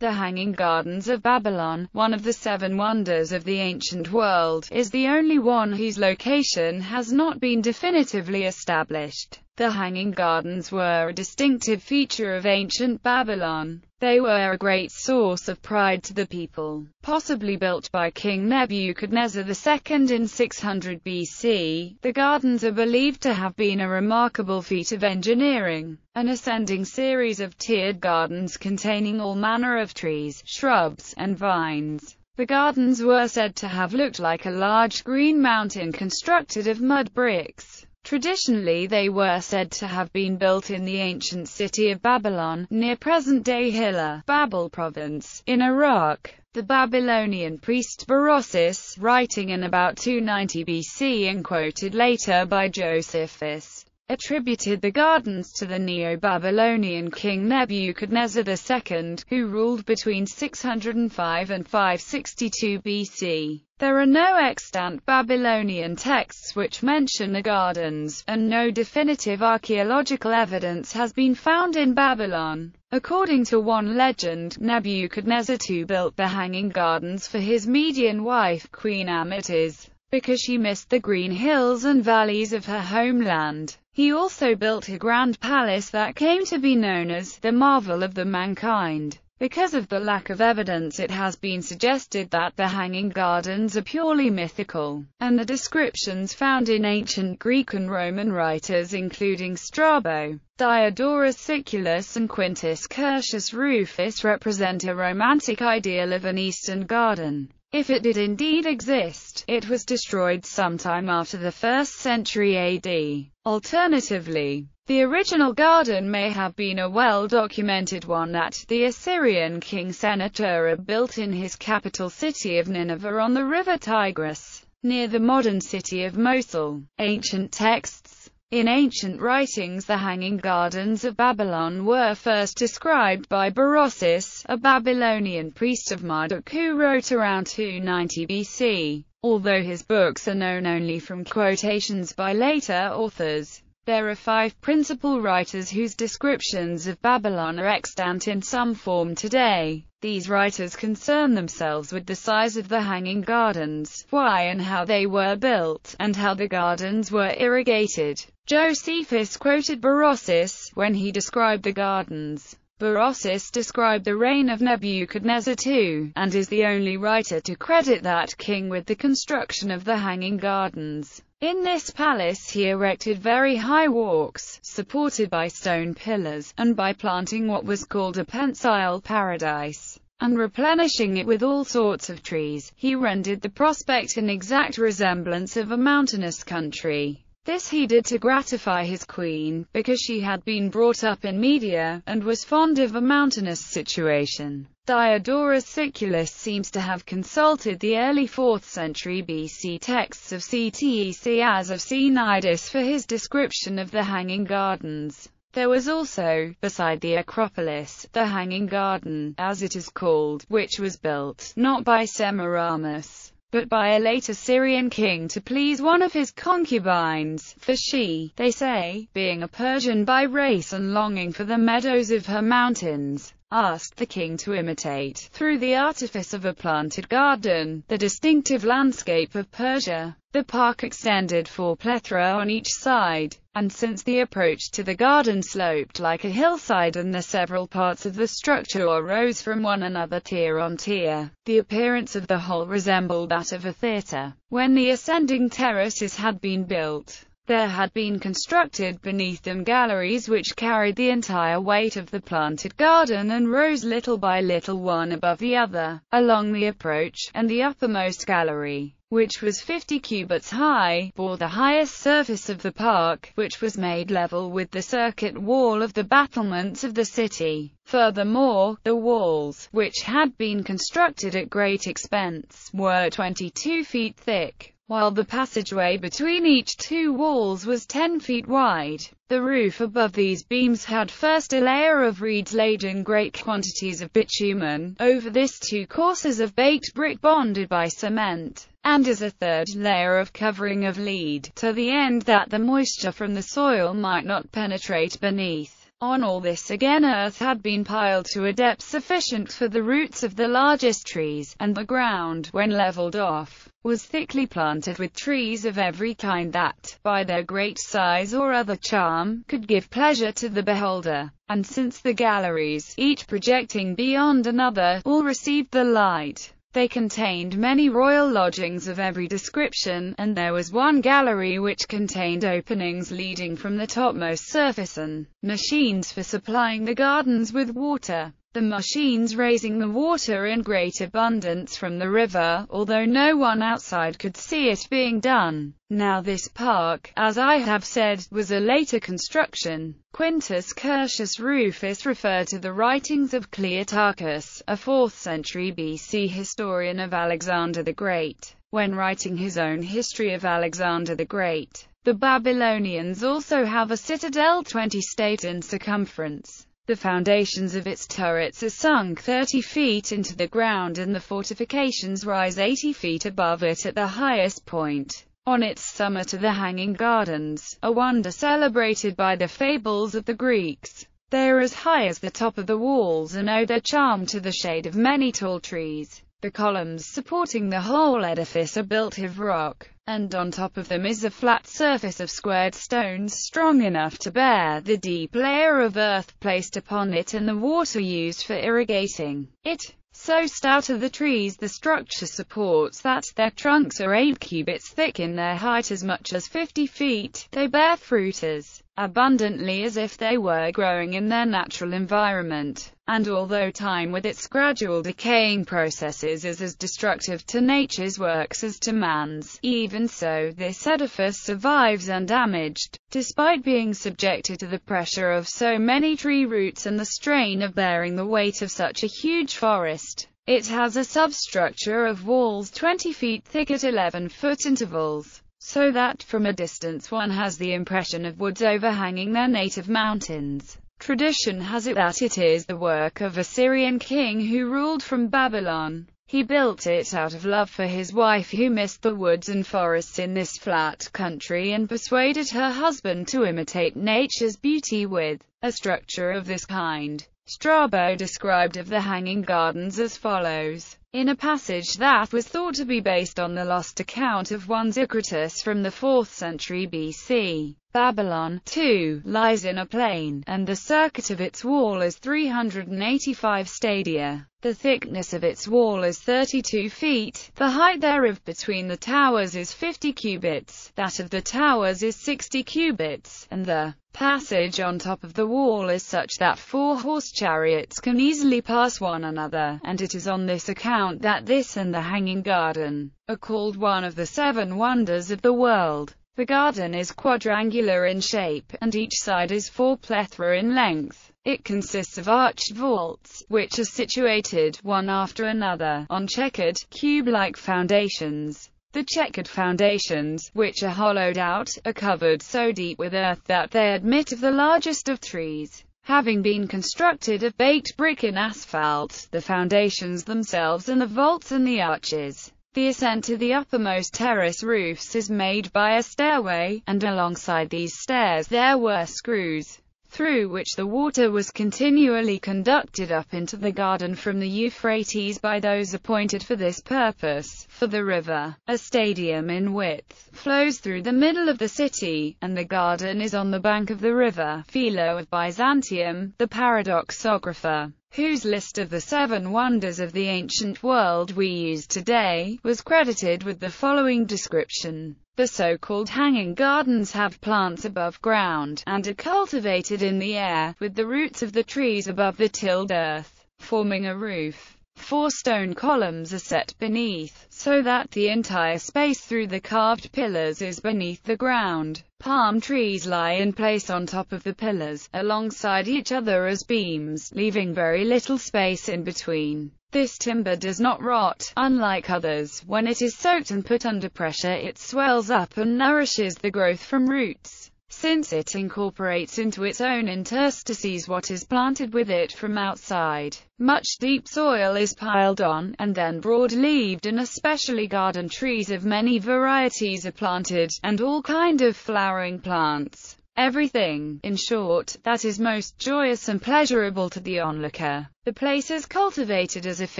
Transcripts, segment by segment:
The Hanging Gardens of Babylon, one of the 7 wonders of the ancient world, is the only one whose location has not been definitively established. The Hanging Gardens were a distinctive feature of ancient Babylon. They were a great source of pride to the people. Possibly built by King Nebuchadnezzar II in 600 BC, the gardens are believed to have been a remarkable feat of engineering. An ascending series of tiered gardens containing all manner of trees, shrubs, and vines. The gardens were said to have looked like a large green mountain constructed of mud bricks. Traditionally they were said to have been built in the ancient city of Babylon, near present-day Hilla, Babel province, in Iraq. The Babylonian priest Berosus, writing in about 290 BC and quoted later by Josephus, attributed the gardens to the Neo-Babylonian king Nebuchadnezzar II, who ruled between 605 and 562 BC. There are no extant Babylonian texts which mention the gardens, and no definitive archaeological evidence has been found in Babylon. According to one legend, Nebuchadnezzar II built the Hanging Gardens for his Median wife, Queen Amytis, because she missed the green hills and valleys of her homeland. He also built a grand palace that came to be known as the marvel of the mankind. Because of the lack of evidence, it has been suggested that the Hanging Gardens are purely mythical, and the descriptions found in ancient Greek and Roman writers including Strabo, Diodorus Siculus and Quintus Curtius Rufus represent a romantic ideal of an eastern garden. If it did indeed exist, it was destroyed sometime after the 1st century AD. Alternatively, the original garden may have been a well-documented one that the Assyrian king Sennacherib built in his capital city of Nineveh on the river Tigris, near the modern city of Mosul. Ancient texts. In ancient writings, the Hanging Gardens of Babylon were first described by Berosus, a Babylonian priest of Marduk who wrote around 290 BC. Although his books are known only from quotations by later authors, there are 5 principal writers whose descriptions of Babylon are extant in some form today. These writers concern themselves with the size of the Hanging Gardens, why and how they were built, and how the gardens were irrigated. Josephus quoted Berosus when he described the gardens. Berosus described the reign of Nebuchadnezzar II, and is the only writer to credit that king with the construction of the Hanging Gardens. In this palace he erected very high walks, supported by stone pillars, and by planting what was called a pensile paradise, and replenishing it with all sorts of trees, he rendered the prospect an exact resemblance of a mountainous country. This he did to gratify his queen, because she had been brought up in Media, and was fond of a mountainous situation. Diodorus Siculus seems to have consulted the early 4th century BC texts of Ctesias of Cnidus for his description of the Hanging Gardens. There was also, beside the Acropolis, the Hanging Garden, as it is called, which was built, not by Semiramis, but by a late Assyrian king to please one of his concubines, for she, they say, being a Persian by race and longing for the meadows of her mountains, asked the king to imitate, through the artifice of a planted garden, the distinctive landscape of Persia. The park extended 4 plethra on each side, and since the approach to the garden sloped like a hillside and the several parts of the structure arose from one another tier on tier, the appearance of the whole resembled that of a theatre. When the ascending terraces had been built, there had been constructed beneath them galleries which carried the entire weight of the planted garden and rose little by little one above the other, along the approach, and the uppermost gallery, which was 50 cubits high, bore the highest surface of the park, which was made level with the circuit wall of the battlements of the city. Furthermore, the walls, which had been constructed at great expense, were 22 feet thick, while the passageway between each 2 walls was 10 feet wide. The roof above these beams had first a layer of reeds laid in great quantities of bitumen, over this 2 courses of baked brick bonded by cement, and as a third layer of covering of lead, to the end that the moisture from the soil might not penetrate beneath. On all this again earth had been piled to a depth sufficient for the roots of the largest trees, and the ground, when levelled off, was thickly planted with trees of every kind that, by their great size or other charm, could give pleasure to the beholder. And since the galleries, each projecting beyond another, all received the light, they contained many royal lodgings of every description, and there was one gallery which contained openings leading from the topmost surface and machines for supplying the gardens with water, the machines raising the water in great abundance from the river, although no one outside could see it being done. Now this park, as I have said, was a later construction. Quintus Curtius Rufus referred to the writings of Clearchus, a 4th century BC historian of Alexander the Great, when writing his own history of Alexander the Great. The Babylonians also have a citadel 20 stadia in circumference. The foundations of its turrets are sunk 30 feet into the ground and the fortifications rise 80 feet above it at the highest point. On its summit are the hanging gardens, a wonder celebrated by the fables of the Greeks. They are as high as the top of the walls and owe their charm to the shade of many tall trees. The columns supporting the whole edifice are built of rock, and on top of them is a flat surface of squared stones strong enough to bear the deep layer of earth placed upon it and the water used for irrigating it. So stout are the trees the structure supports that their trunks are 8 cubits thick in their height as much as 50 feet. They bear fruit as abundantly as if they were growing in their natural environment, and although time with its gradual decaying processes is as destructive to nature's works as to man's, even so this edifice survives undamaged, despite being subjected to the pressure of so many tree roots and the strain of bearing the weight of such a huge forest. It has a substructure of walls 20 feet thick at 11-foot intervals, so that from a distance one has the impression of woods overhanging their native mountains. Tradition has it that it is the work of a Syrian king who ruled from Babylon. He built it out of love for his wife who missed the woods and forests in this flat country and persuaded her husband to imitate nature's beauty with a structure of this kind. Strabo described of the hanging gardens as follows, in a passage that was thought to be based on the lost account of one Zacratus from the 4th century BC. Babylon, too, lies in a plain, and the circuit of its wall is 385 stadia. The thickness of its wall is 32 feet, the height thereof between the towers is 50 cubits, that of the towers is 60 cubits, and the passage on top of the wall is such that 4-horse chariots can easily pass one another, and it is on this account that this and the hanging garden are called one of the 7 wonders of the world. The garden is quadrangular in shape, and each side is 4 plethra in length. It consists of arched vaults, which are situated, one after another, on checkered, cube-like foundations. The checkered foundations, which are hollowed out, are covered so deep with earth that they admit of the largest of trees. Having been constructed of baked brick and asphalt, the foundations themselves and the vaults and the arches, the ascent to the uppermost terrace roofs is made by a stairway, and alongside these stairs there were screws, through which the water was continually conducted up into the garden from the Euphrates by those appointed for this purpose, for the river, a stadium in width, flows through the middle of the city, and the garden is on the bank of the river. Philo of Byzantium, the paradoxographer, whose list of the 7 wonders of the ancient world we use today, was credited with the following description. The so-called hanging gardens have plants above ground, and are cultivated in the air, with the roots of the trees above the tilled earth, forming a roof. 4 stone columns are set beneath, so that the entire space through the carved pillars is beneath the ground. Palm trees lie in place on top of the pillars, alongside each other as beams, leaving very little space in between. This timber does not rot, unlike others. When it is soaked and put under pressure it swells up and nourishes the growth from roots, since it incorporates into its own interstices what is planted with it from outside. Much deep soil is piled on, and then broad-leaved and especially garden trees of many varieties are planted, and all kind of flowering plants. everything, in short, that is most joyous and pleasurable to the onlooker. The place is cultivated as if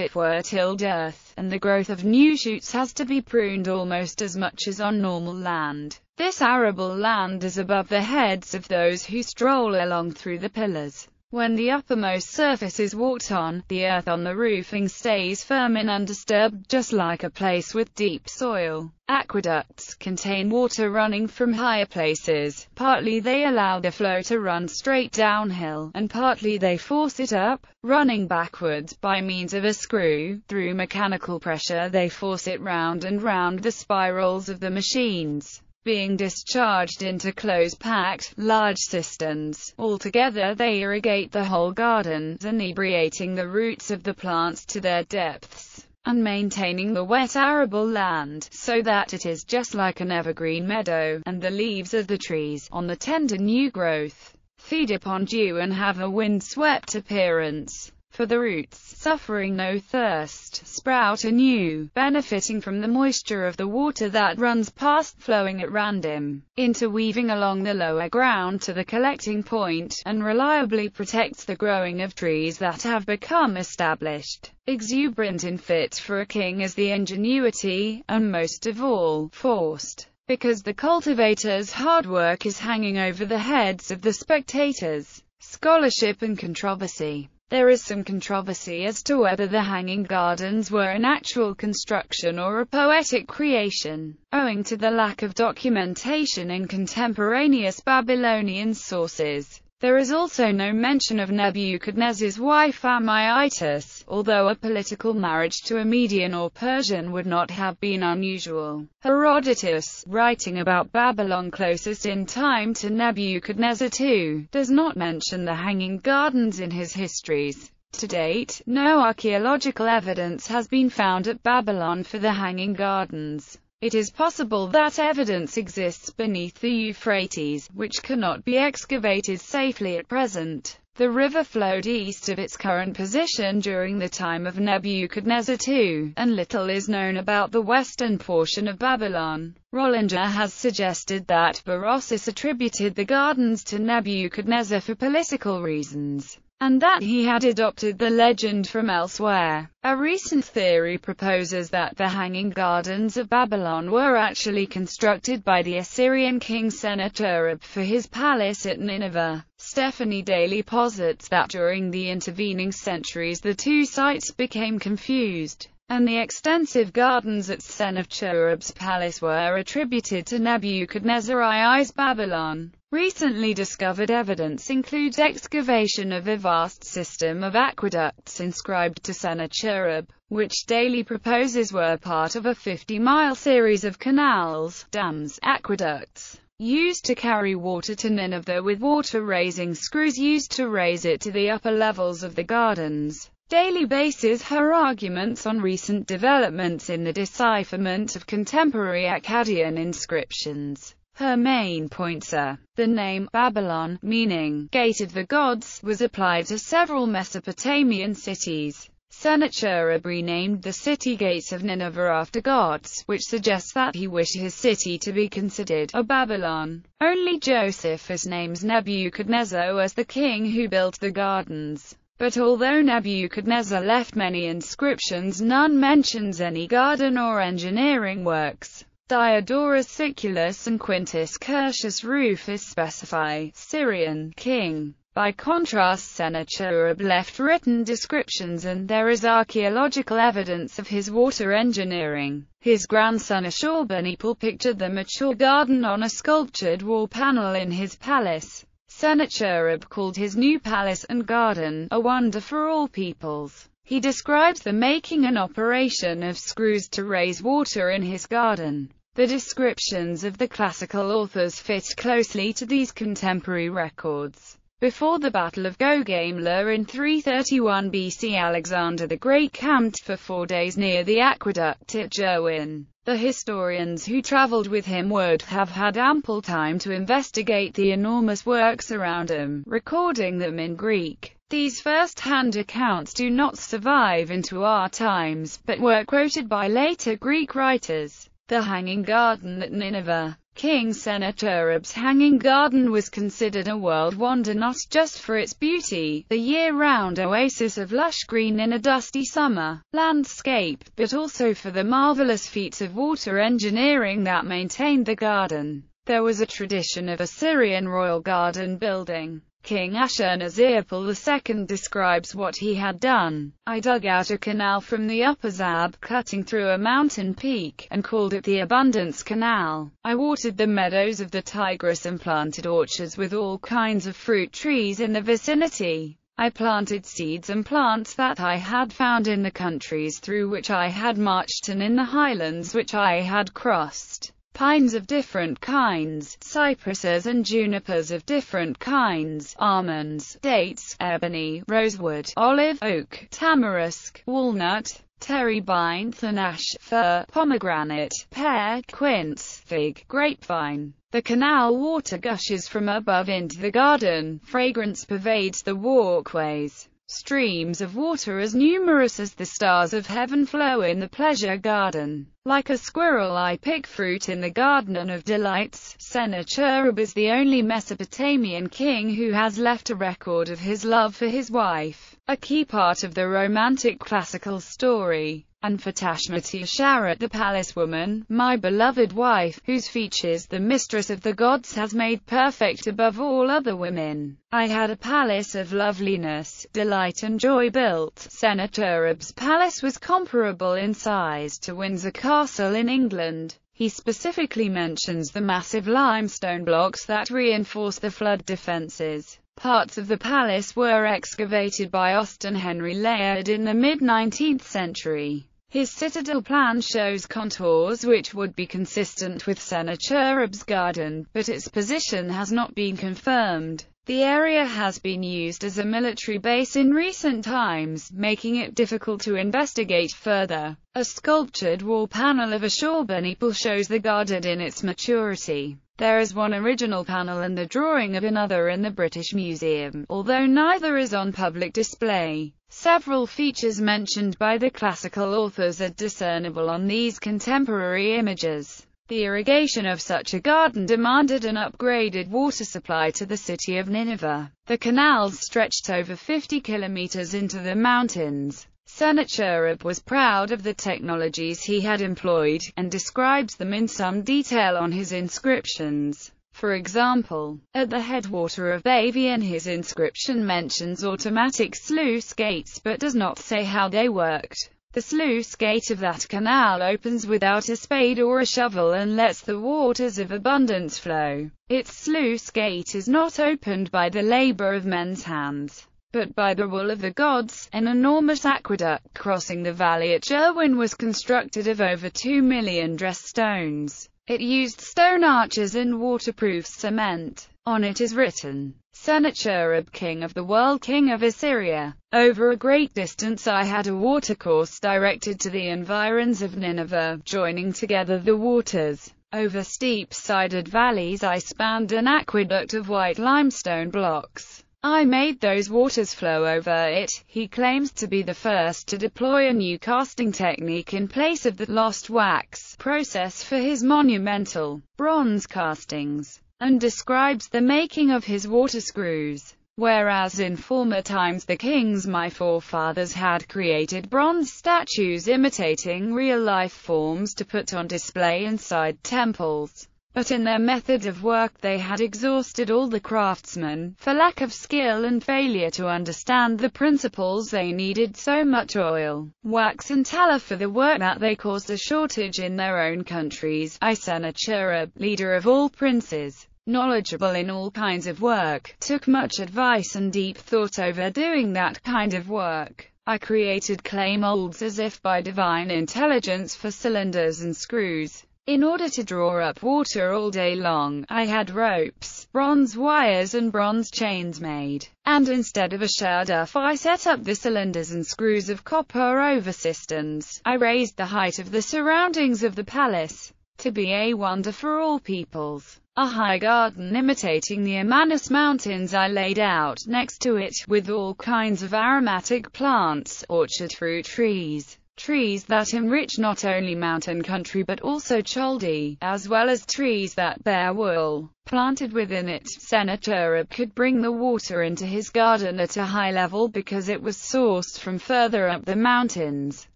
it were tilled earth, and the growth of new shoots has to be pruned almost as much as on normal land. This arable land is above the heads of those who stroll along through the pillars. When the uppermost surface is walked on, the earth on the roofing stays firm and undisturbed, just like a place with deep soil. Aqueducts contain water running from higher places. Partly they allow the flow to run straight downhill, and partly they force it up, running backwards by means of a screw. Through mechanical pressure they force it round and round the spirals of the machines, being discharged into close-packed, large cisterns. Altogether they irrigate the whole garden, inebriating the roots of the plants to their depths, and maintaining the wet arable land, so that it is just like an evergreen meadow, and the leaves of the trees, on the tender new growth, feed upon dew and have a wind-swept appearance. For the roots, suffering no thirst, sprout anew, benefiting from the moisture of the water that runs past, flowing at random, interweaving along the lower ground to the collecting point, and reliably protects the growing of trees that have become established. Exuberant and fit for a king is the ingenuity, and most of all, forced, because the cultivator's hard work is hanging over the heads of the spectators. Scholarship and controversy. There is some controversy as to whether the hanging gardens were an actual construction or a poetic creation, owing to the lack of documentation in contemporaneous Babylonian sources. There is also no mention of Nebuchadnezzar's wife Amytis, although a political marriage to a Median or Persian would not have been unusual. Herodotus, writing about Babylon closest in time to Nebuchadnezzar II, does not mention the hanging gardens in his histories. To date, no archaeological evidence has been found at Babylon for the hanging gardens. It is possible that evidence exists beneath the Euphrates, which cannot be excavated safely at present. The river flowed east of its current position during the time of Nebuchadnezzar II, and little is known about the western portion of Babylon. Rollinger has suggested that Berossus attributed the gardens to Nebuchadnezzar for political reasons, and that he had adopted the legend from elsewhere. A recent theory proposes that the hanging gardens of Babylon were actually constructed by the Assyrian king Sennacherib for his palace at Nineveh. Stephanie Daly posits that during the intervening centuries the two sites became confused, and the extensive gardens at Sennacherib's palace were attributed to Nebuchadnezzar II's Babylon. Recently discovered evidence includes excavation of a vast system of aqueducts inscribed to Sennacherib, which Daly proposes were part of a 50-mile series of canals, dams, aqueducts, used to carry water to Nineveh, with water-raising screws used to raise it to the upper levels of the gardens. Daly bases her arguments on recent developments in the decipherment of contemporary Akkadian inscriptions. Her main points are: the name Babylon, meaning gate of the gods, was applied to several Mesopotamian cities. Sennacherib renamed the city gates of Nineveh after gods, which suggests that he wished his city to be considered a Babylon. Only Josephus names Nebuchadnezzar as the king who built the gardens. But although Nebuchadnezzar left many inscriptions, none mentions any garden or engineering works. Diodorus Siculus and Quintus Curtius Rufus specify Syrian king. By contrast, Sennacherib left written descriptions, and there is archaeological evidence of his water engineering. His grandson Ashurbanipal pictured the mature garden on a sculptured wall panel in his palace. Sennacherib called his new palace and garden a wonder for all peoples. He describes the making and operation of screws to raise water in his garden. The descriptions of the classical authors fit closely to these contemporary records. Before the Battle of Gaugamela in 331 BC, Alexander the Great camped for 4 days near the aqueduct at Jerwin. The historians who traveled with him would have had ample time to investigate the enormous works around him, recording them in Greek. These first-hand accounts do not survive into our times, but were quoted by later Greek writers. The hanging garden at Nineveh. King Sennacherib's hanging garden was considered a world wonder not just for its beauty, the year-round oasis of lush green in a dusty summer landscape, but also for the marvelous feats of water engineering that maintained the garden. There was a tradition of Assyrian royal garden building. King Ashurnasirpal II describes what he had done. I dug out a canal from the upper Zab, cutting through a mountain peak, and called it the Abundance Canal. I watered the meadows of the Tigris and planted orchards with all kinds of fruit trees in the vicinity. I planted seeds and plants that I had found in the countries through which I had marched and in the highlands which I had crossed. Pines of different kinds, cypresses and junipers of different kinds, almonds, dates, ebony, rosewood, olive, oak, tamarisk, walnut, terebinth and ash, fir, pomegranate, pear, quince, fig, grapevine. The canal water gushes from above into the garden. Fragrance pervades the walkways. Streams of water as numerous as the stars of heaven flow in the pleasure garden. Like a squirrel I pick fruit in the garden of delights. Sennacherib is the only Mesopotamian king who has left a record of his love for his wife, a key part of the romantic classical story. And for Tashmati Sharat, the palace woman, my beloved wife, whose features the mistress of the gods has made perfect above all other women. I had a palace of loveliness, delight and joy built. Sennacherib's palace was comparable in size to Windsor Castle in England. He specifically mentions the massive limestone blocks that reinforce the flood defences. Parts of the palace were excavated by Austin Henry Layard in the mid-19th century. His citadel plan shows contours which would be consistent with Sennacherib's garden, but its position has not been confirmed. The area has been used as a military base in recent times, making it difficult to investigate further. A sculptured wall panel of Ashurbanipal shows the garden in its maturity. There is one original panel and the drawing of another in the British Museum, although neither is on public display. Several features mentioned by the classical authors are discernible on these contemporary images. The irrigation of such a garden demanded an upgraded water supply to the city of Nineveh. The canals stretched over 50 kilometers into the mountains. Sennacherib was proud of the technologies he had employed, and describes them in some detail on his inscriptions. For example, at the headwater of Bavian his inscription mentions automatic sluice gates but does not say how they worked. The sluice gate of that canal opens without a spade or a shovel and lets the waters of abundance flow. Its sluice gate is not opened by the labor of men's hands, but by the will of the gods. An enormous aqueduct crossing the valley at Jerwin was constructed of over 2 million dressed stones. It used stone arches and waterproof cement. On it is written, Sennacherib, king of the world, king of Assyria. Over a great distance I had a watercourse directed to the environs of Nineveh, joining together the waters. Over steep-sided valleys I spanned an aqueduct of white limestone blocks. I made those waters flow over it. He claims to be the first to deploy a new casting technique in place of the lost wax process for his monumental bronze castings, and describes the making of his water screws. Whereas in former times the kings my forefathers had created bronze statues imitating real-life forms to put on display inside temples. But in their method of work they had exhausted all the craftsmen, for lack of skill and failure to understand the principles. They needed so much oil, wax and tallow for the work that they caused a shortage in their own countries. I, Sennacherib, leader of all princes, knowledgeable in all kinds of work, took much advice and deep thought over doing that kind of work. I created clay molds as if by divine intelligence for cylinders and screws. In order to draw up water all day long, I had ropes, bronze wires and bronze chains made, and instead of a shaduf I set up the cylinders and screws of copper over cisterns. I raised the height of the surroundings of the palace, to be a wonder for all peoples. A high garden imitating the Amanus Mountains I laid out next to it, with all kinds of aromatic plants, orchard fruit trees, trees that enrich not only mountain country but also chaldi, as well as trees that bear wool. Planted within it, Sennacherib could bring the water into his garden at a high level because it was sourced from further up the mountains.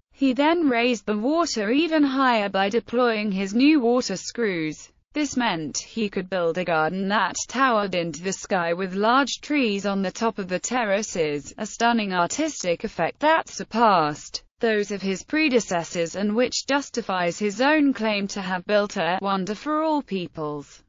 He then raised the water even higher by deploying his new water screws. This meant he could build a garden that towered into the sky with large trees on the top of the terraces, a stunning artistic effect that surpassed those of his predecessors and which justifies his own claim to have built a wonder for all peoples.